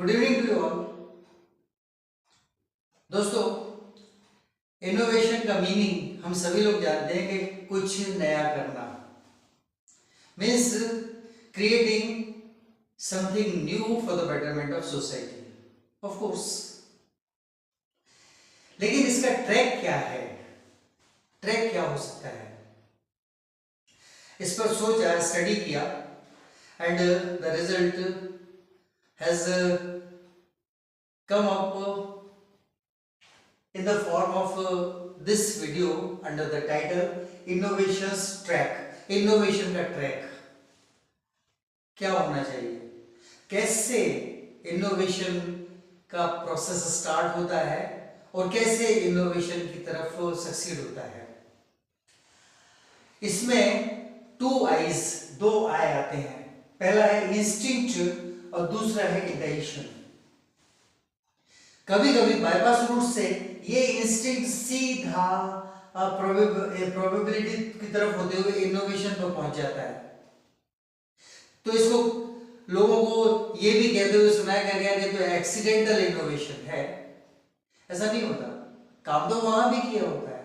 Good evening to you all. दोस्तों, innovation का meaning हम सभी लोग जानते हैं कि कुछ नया करना means creating something new for the betterment of society, of course. लेकिन इसका ट्रैक क्या है? ट्रैक क्या हो सकता है? इस पर सोचा, स्टडी किया and the result has come up in the form of this video under the title Innovations Track। Innovation का ट्रैक क्या होना चाहिए, कैसे इनोवेशन का प्रोसेस स्टार्ट होता है और कैसे इनोवेशन की तरफ सक्सीड होता है। इसमें दो आई आते हैं। पहला है इंस्टिंक्ट और दूसरा है इंटेंशन। कभी कभी बाईपास रूट से ये इंस्टिंक्ट सीधा प्रोबेबिलिटी की तरफ होते हुए इनोवेशन पर पहुंच जाता है। तो इसको लोगों को ये भी कहते हुए सुनाया गया कि तो एक्सीडेंटल इनोवेशन है। ऐसा नहीं होता, काम तो वहां भी किया होता है,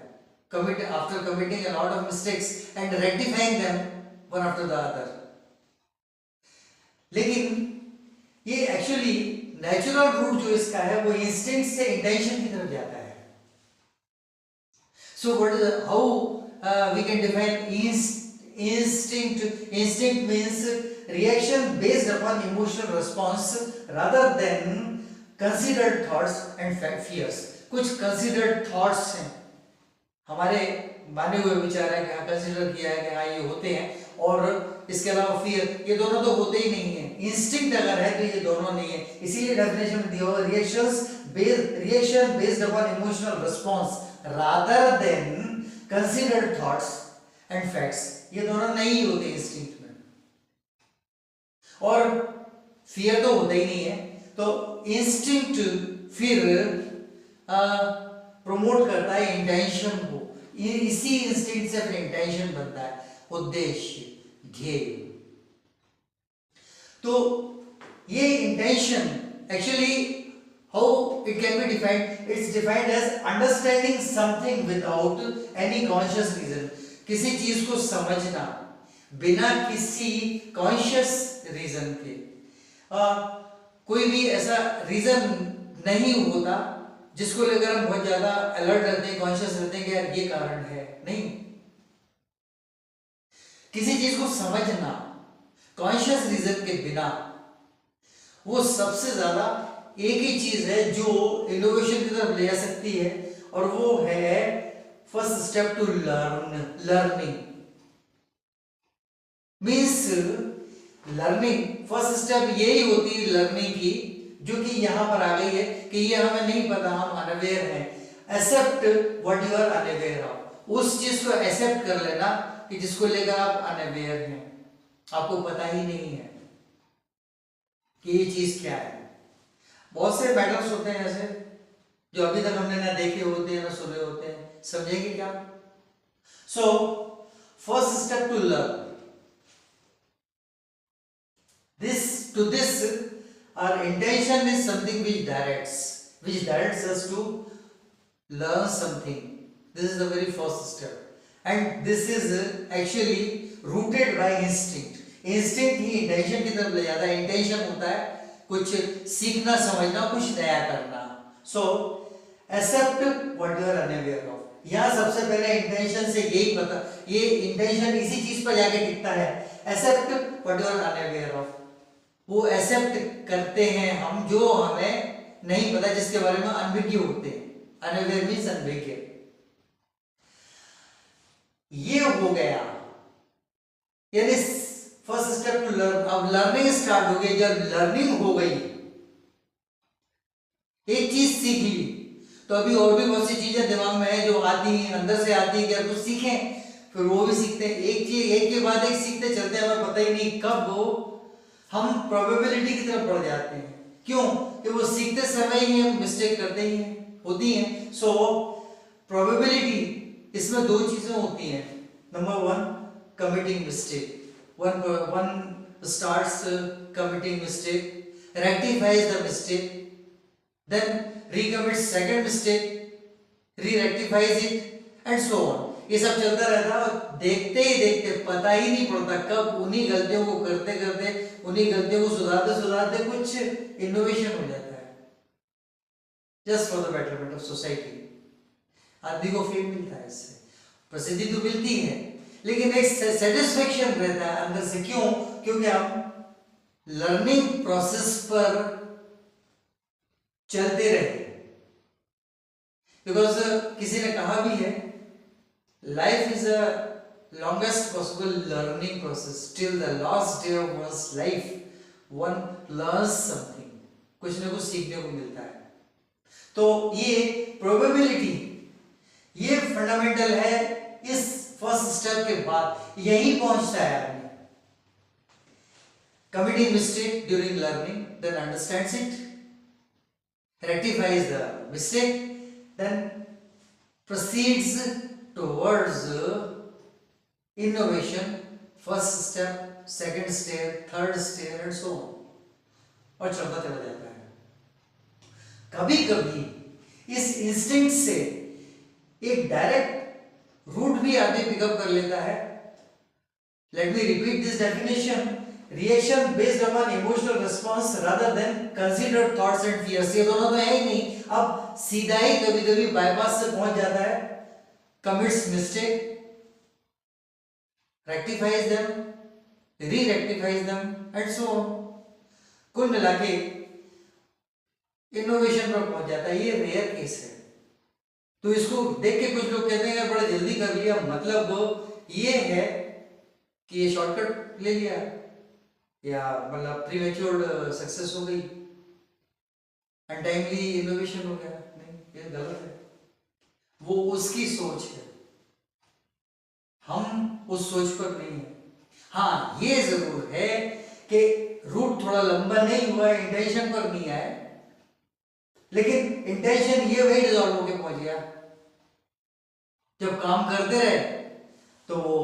after committing a lot of mistakes and rectifying them one after the other. लेकिन ये एक्चुअली नेचुरल रूट जो इसका है वो इंस्टिंक्ट से इंटेंशन की तरफ जाता है। So what is how we can define instinct? Instinct means reaction based upon emotional response rather than considered thoughts and fears. कुछ कंसीडर्ड थॉट्स हैं, हमारे माने हुए विचार है कि हाँ कंसीडर किया है कि हाँ ये होते हैं, और इसके अलावा फियर, ये दोनों तो होते ही नहीं है। इंस्टिंक्ट अगर है तो ये दोनों नहीं है। इसीलिए डेफिनेशन में दिया हुआ reaction based upon emotional response rather than considered thoughts and facts, ये दोनों नहीं होते इंस्टिंक्ट में। और फियर तो होता ही नहीं है। तो इंस्टिंक्ट फिर प्रमोट करता है इंटेंशन को। इसी इंस्टिंक्ट से फिर इंटेंशन बनता है, उद्देश्य, ध्येय। तो ये intention actually how it can be defined? It's defined as understanding something without any conscious reason. किसी चीज को समझना बिना किसी कॉन्शियस रीजन के। कोई भी ऐसा रीजन नहीं होता जिसको लेकर हम बहुत ज्यादा अलर्ट रहते हैं, कॉन्शियस रहते हैं कि यार ये कारण है। नहीं, किसी चीज को समझना कॉन्शियस रीजन के बिना, वो सबसे ज्यादा एक ही चीज है जो इनोवेशन की तरफ ले जा सकती है, और वो है first step to learning. Means learning first step यही होती है लर्निंग की, जो कि यहां पर आ गई है कि ये हमें नहीं पता, हम अनअवेयर हैं। Accept what you are unaware of. उस चीज को एक्सेप्ट कर लेना कि जिसको लेकर आप अनअवेयर हैं, आपको पता ही नहीं है कि ये चीज क्या है। बहुत से मैटर्स होते हैं ऐसे जो अभी तक हमने ना देखे होते हैं ना सुने होते हैं। समझेंगे क्या? So first step to learn this our intention is something which directs us to learn something. This is the very first step, and this is actually rooted by instinct. Instinct he intention की तरफ ले जाता है। intention होता है कुछ सीखना, समझना, कुछ नया करना। So accept what you are unaware of। यहाँ सबसे पहले इंटेंशन से यही पता, ये इंटेंशन इसी चीज पर जाके टिकता है। Accept what you are unaware of, वो एक्सेप्ट करते हैं हम जो हमें नहीं पता, जिसके बारे में अनभिज्ञ होते हैं। अनअवेयर मींस अनभिज्ञ। ये हो गया, यानी फर्स्ट स्टेप टू लर्न। अब लर्निंग स्टार्ट हो गई। जब लर्निंग हो गई, एक चीज सीख ली, तो अभी और भी बहुत सी चीजें दिमाग में है जो आती हैं, अंदर से आती है कि कुछ सीखें, फिर वो भी सीखते हैं। एक चीज एक के बाद एक सीखते चलते हैं, हमें पता ही नहीं कब वो हम प्रोबेबिलिटी की तरफ बढ़ जाते हैं। क्यों? कि वो सीखते समय ही हम मिस्टेक करते ही हैं, होती हैं। सो प्रोबेबिलिटी, इसमें दो चीजें होती हैं। Number one, committing mistake. One starts committing mistake rectifies the mistake, then recommits second mistake, re-rectifies it and so on. ये सब चलता रहता है और देखते ही देखते पता ही नहीं पड़ता कब उन्हीं गलतियों को करते करते उन्हीं गलतियों को सुधारते सुधारते कुछ इनोवेशन हो जाता है, just for the betterment of society. आदमी को फेम मिलता है, इससे प्रसिद्धि तो मिलती है, लेकिन एक सेटिस्फेक्शन रहता है अंदर से। क्यों? क्योंकि हम लर्निंग प्रोसेस पर चलते रहे। बिकॉज किसी ने कहा भी है, life is a longest possible learning process, till the last day of one's life one learns something, कुछ ना कुछ सीखने को मिलता है। तो ये प्रोबेबिलिटी, ये फंडामेंटल है। इस फर्स्ट स्टेप के बाद यही पहुंचता है आदमी। Committing mistake during learning, then understands it, rectifies the mistake, then proceeds towards innovation, first step, second step, third step and so on, और चलता चला जाता है। कभी कभी इस इंस्टिंक्ट से एक डायरेक्ट रूट भी आदमी पिकअप कर लेता है। Let me repeat this definition, reaction based upon emotional response rather than considered thoughts and fears. ये दोनों तो है ही नहीं, अब सीधा ही कभी कभी बाईपास से पहुंच जाता है। Commits mistake, rectifies them, re-rectifies them and so on. कुल मिला के इनोवेशन पर पहुंच जाता है। ये रेयर केस है। तो इसको देख के कुछ लोग कहते हैं यार बड़ा जल्दी कर लिया, मतलब ये है कि ये शॉर्टकट ले लिया या मतलब प्रीमेच्योर्ड सक्सेस हो गई, अनटाइमली इनोवेशन हो गया। नहीं, ये गलत है। वो उसकी सोच है, हम उस सोच पर नहीं है। हाँ, ये जरूर है कि रूट थोड़ा लंबा नहीं हुआ, इंटेंशन पर नहीं आया, लेकिन इंटेंशन ये वही रिजॉल्व होके पहुंच गया। जब काम करते रहे तो वो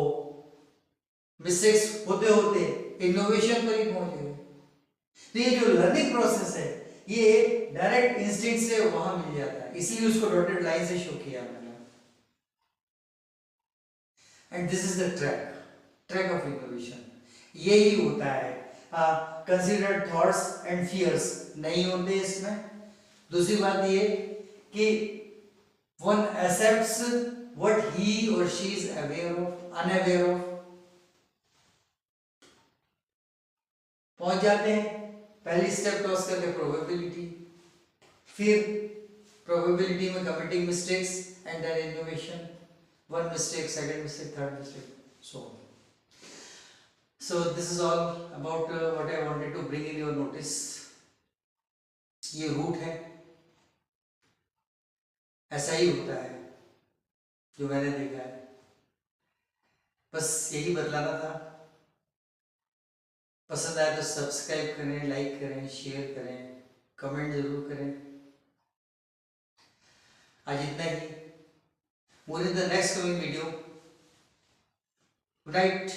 मिस्टेक्स होते होते इनोवेशन पर ही पहुंच गए। तो ये जो लर्निंग प्रोसेस है ये डायरेक्ट इंस्टिंक्ट से वहां मिल जाता है, इसलिए उसको डॉटेड लाइन से शो किया मैंने। And this is the track of innovation. यही होता है। कंसीडर्ड थॉट्स एंड फियर्स नहीं होते इसमें। दूसरी बात ये कि वन एक्सेप्ट्स व्हाट ही और she is aware of, unaware of. पहुंच जाते हैं, पहली स्टेप क्रॉस करके प्रोबेबिलिटी, फिर प्रोबेबिलिटी में committing mistakes and then innovation, one mistake, second mistake, third mistake, so this is all about what I wanted to bring in your notice. ये root है, ऐसा ही होता है जो मैंने देखा है, बस यही बतलाना था। पसंद आए तो सब्सक्राइब करें, लाइक करें, शेयर करें, कमेंट जरूर करें। आज इतना ही। More in the next coming video. Good night.